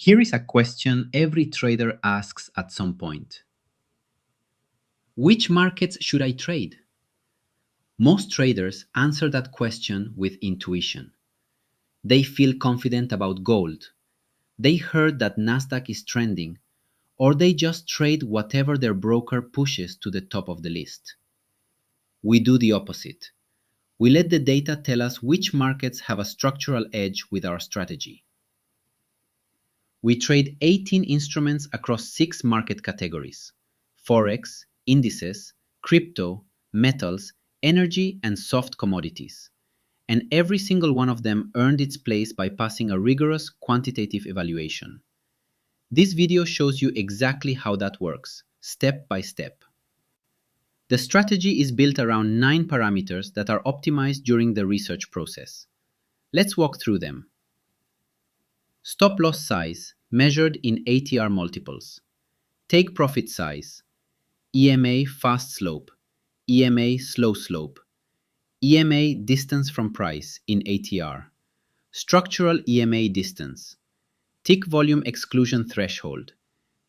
Here is a question every trader asks at some point. Which markets should I trade? Most traders answer that question with intuition. They feel confident about gold. They heard that Nasdaq is trending, or they just trade whatever their broker pushes to the top of the list. We do the opposite. We let the data tell us which markets have a structural edge with our strategy. We trade 18 instruments across 6 market categories: Forex, indices, crypto, metals, energy, and soft commodities. And every single one of them earned its place by passing a rigorous quantitative evaluation. This video shows you exactly how that works, step by step. The strategy is built around 9 parameters that are optimized during the research process. Let's walk through them. Stop loss size, measured in ATR multiples. Take profit size. EMA fast slope, EMA slow slope, EMA distance from price in ATR, structural EMA distance, tick volume exclusion threshold,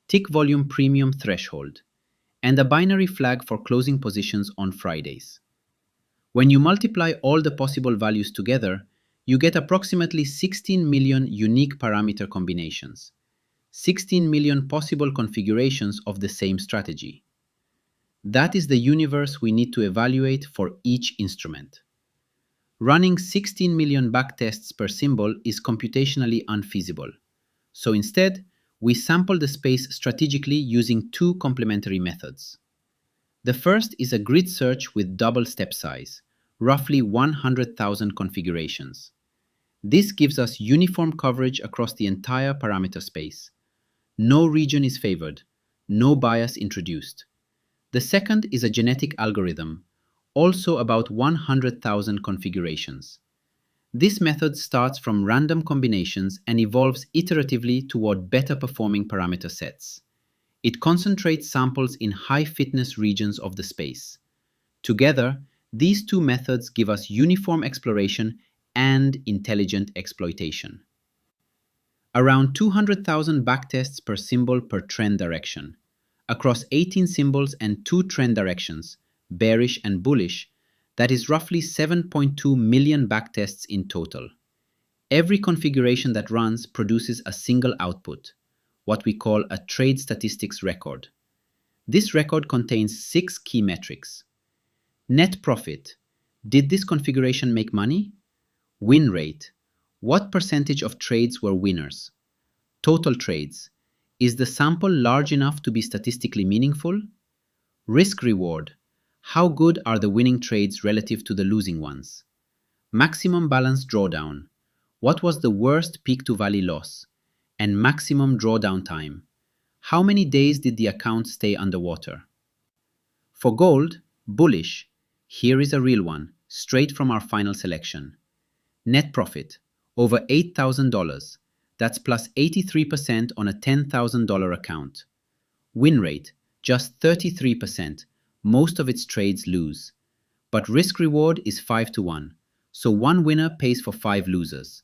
tick volume premium threshold, and a binary flag for closing positions on Fridays. When you multiply all the possible values together, you get approximately 16 million unique parameter combinations, 16 million possible configurations of the same strategy. That is the universe we need to evaluate for each instrument. Running 16 million backtests per symbol is computationally unfeasible. So instead, we sample the space strategically using 2 complementary methods. The first is a grid search with double step size, roughly 100,000 configurations. This gives us uniform coverage across the entire parameter space. No region is favored, no bias introduced. The second is a genetic algorithm, also about 100,000 configurations. This method starts from random combinations and evolves iteratively toward better performing parameter sets. It concentrates samples in high fitness regions of the space. Together, these 2 methods give us uniform exploration and intelligent exploitation. Around 200,000 backtests per symbol per trend direction. Across 18 symbols and 2 trend directions, bearish and bullish, that is roughly 7.2 million backtests in total. Every configuration that runs produces a single output, what we call a trade statistics record. This record contains 6 key metrics. Net profit. Did this configuration make money? Win rate. What percentage of trades were winners? Total trades. Is the sample large enough to be statistically meaningful? Risk reward. How good are the winning trades relative to the losing ones? Maximum balance drawdown. What was the worst peak to valley loss? And maximum drawdown time. How many days did the account stay underwater? For gold, bullish. Here is a real one, straight from our final selection. Net profit, over $8,000. That's plus 83% on a $10,000 account. Win rate, just 33%. Most of its trades lose. But risk reward is 5 to 1, so 1 winner pays for 5 losers.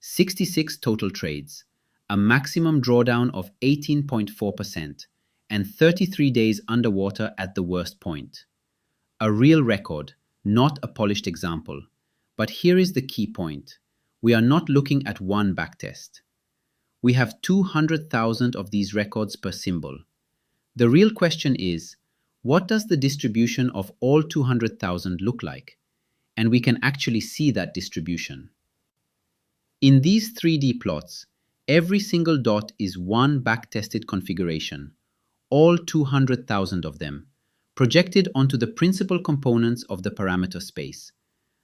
66 total trades, a maximum drawdown of 18.4%, and 33 days underwater at the worst point. A real record, not a polished example. But here is the key point. We are not looking at one backtest. We have 200,000 of these records per symbol. The real question is, what does the distribution of all 200,000 look like? And we can actually see that distribution. In these 3D plots, every single dot is one backtested configuration, all 200,000 of them, projected onto the principal components of the parameter space.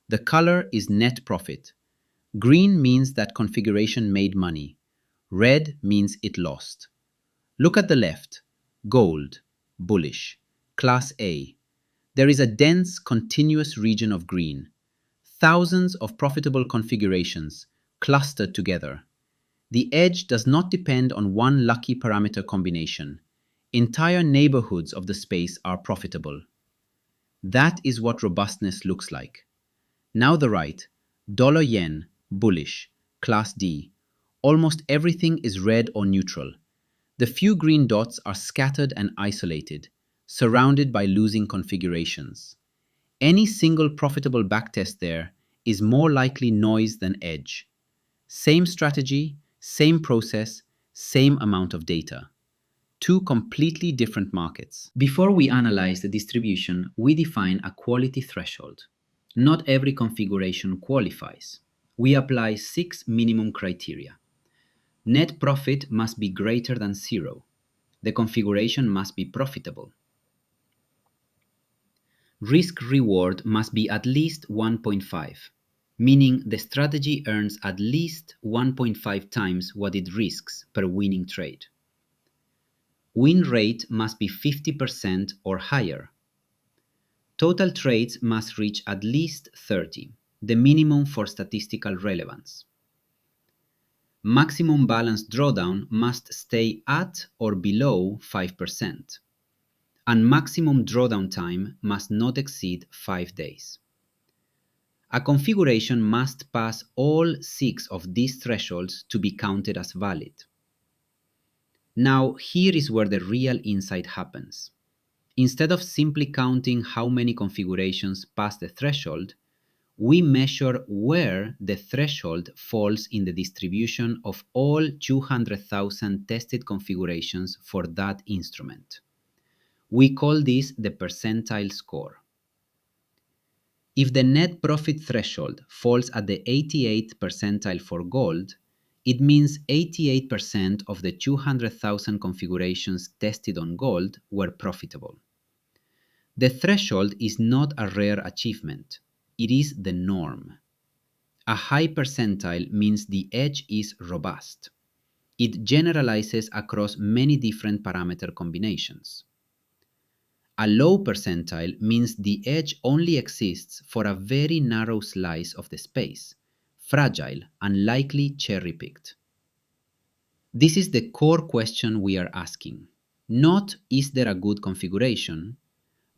The color is net profit. Green means that configuration made money. Red means it lost. Look at the left. Gold, bullish, class A. There is a dense, continuous region of green. Thousands of profitable configurations clustered together. The edge does not depend on one lucky parameter combination. Entire neighborhoods of the space are profitable. That is what robustness looks like. Now the right, dollar yen, bullish, class D, Almost everything is red or neutral. The few green dots are scattered and isolated, surrounded by losing configurations. Any single profitable backtest there is more likely noise than edge. Same strategy, same process, same amount of data. Two completely different markets. Before we analyze the distribution, we define a quality threshold. Not every configuration qualifies. We apply 6 minimum criteria. Net profit must be greater than 0. The configuration must be profitable. Risk-reward must be at least 1.5, meaning the strategy earns at least 1.5 times what it risks per winning trade. Win rate must be 50% or higher. Total trades must reach at least 30, the minimum for statistical relevance. Maximum balance drawdown must stay at or below 5%, and maximum drawdown time must not exceed 5 days. A configuration must pass all 6 of these thresholds to be counted as valid. Now, here is where the real insight happens. Instead of simply counting how many configurations pass the threshold, we measure where the threshold falls in the distribution of all 200,000 tested configurations for that instrument. We call this the percentile score. If the net profit threshold falls at the 88th percentile for gold, it means 88% of the 200,000 configurations tested on gold were profitable. The threshold is not a rare achievement. It is the norm. A high percentile means the edge is robust. It generalizes across many different parameter combinations. A low percentile means the edge only exists for a very narrow slice of the space, fragile and likely cherry-picked. This is the core question we are asking. Not is there a good configuration,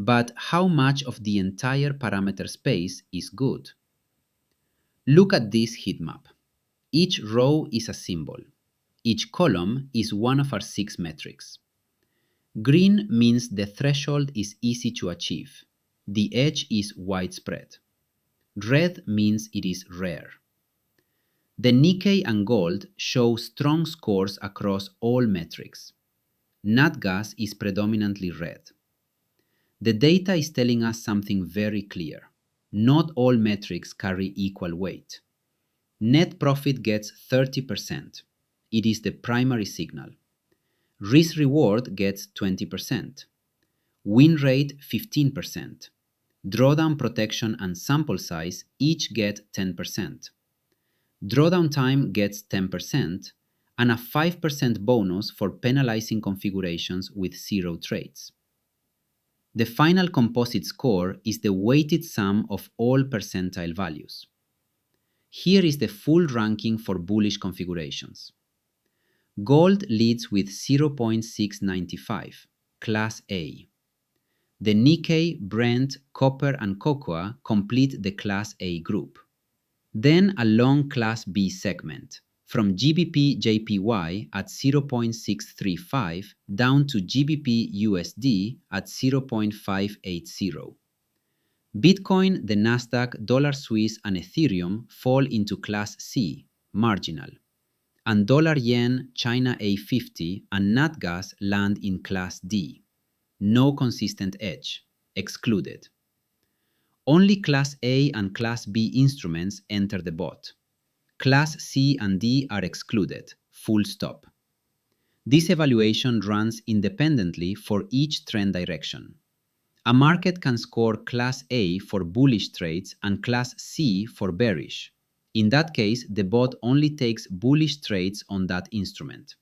but how much of the entire parameter space is good? Look at this heat map. Each row is a symbol. Each column is one of our 6 metrics. Green means the threshold is easy to achieve. The edge is widespread. Red means it is rare. The Nikkei and gold show strong scores across all metrics. Nat gas is predominantly red. The data is telling us something very clear. Not all metrics carry equal weight. Net profit gets 30%. It is the primary signal. Risk-reward gets 20%. Win rate 15%. Drawdown protection and sample size each get 10%. Drawdown time gets 10% and a 5% bonus for penalizing configurations with 0 trades. The final composite score is the weighted sum of all percentile values. Here is the full ranking for bullish configurations. Gold leads with 0.695, Class A. The Nikkei, Brent, Copper, and Cocoa complete the Class A group. Then a long Class B segment, from GBP JPY at 0.635 down to GBP USD at 0.580. Bitcoin, the Nasdaq, Dollar Swiss, and Ethereum fall into Class C, marginal, and Dollar Yen, China A50, and Nat gas land in Class D, no consistent edge, excluded. Only Class A and Class B instruments enter the bot. Class C and D are excluded, full stop. This evaluation runs independently for each trend direction. A market can score Class A for bullish trades and Class C for bearish. In that case, the bot only takes bullish trades on that instrument.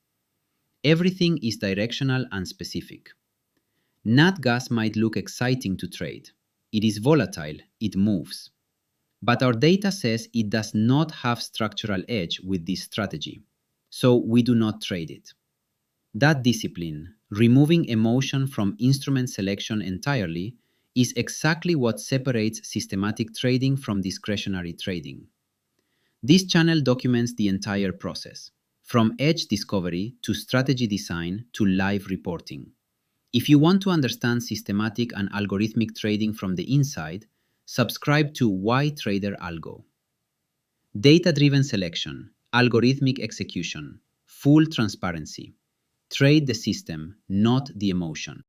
Everything is directional and specific. Nat gas might look exciting to trade. It is volatile, it moves. But our data says it does not have structural edge with this strategy, so we do not trade it. That discipline, removing emotion from instrument selection entirely, is exactly what separates systematic trading from discretionary trading. This channel documents the entire process. from edge discovery to strategy design to live reporting. If you want to understand systematic and algorithmic trading from the inside, subscribe to YTrader Algo. Data-driven selection, algorithmic execution, full transparency. Trade the system, not the emotion.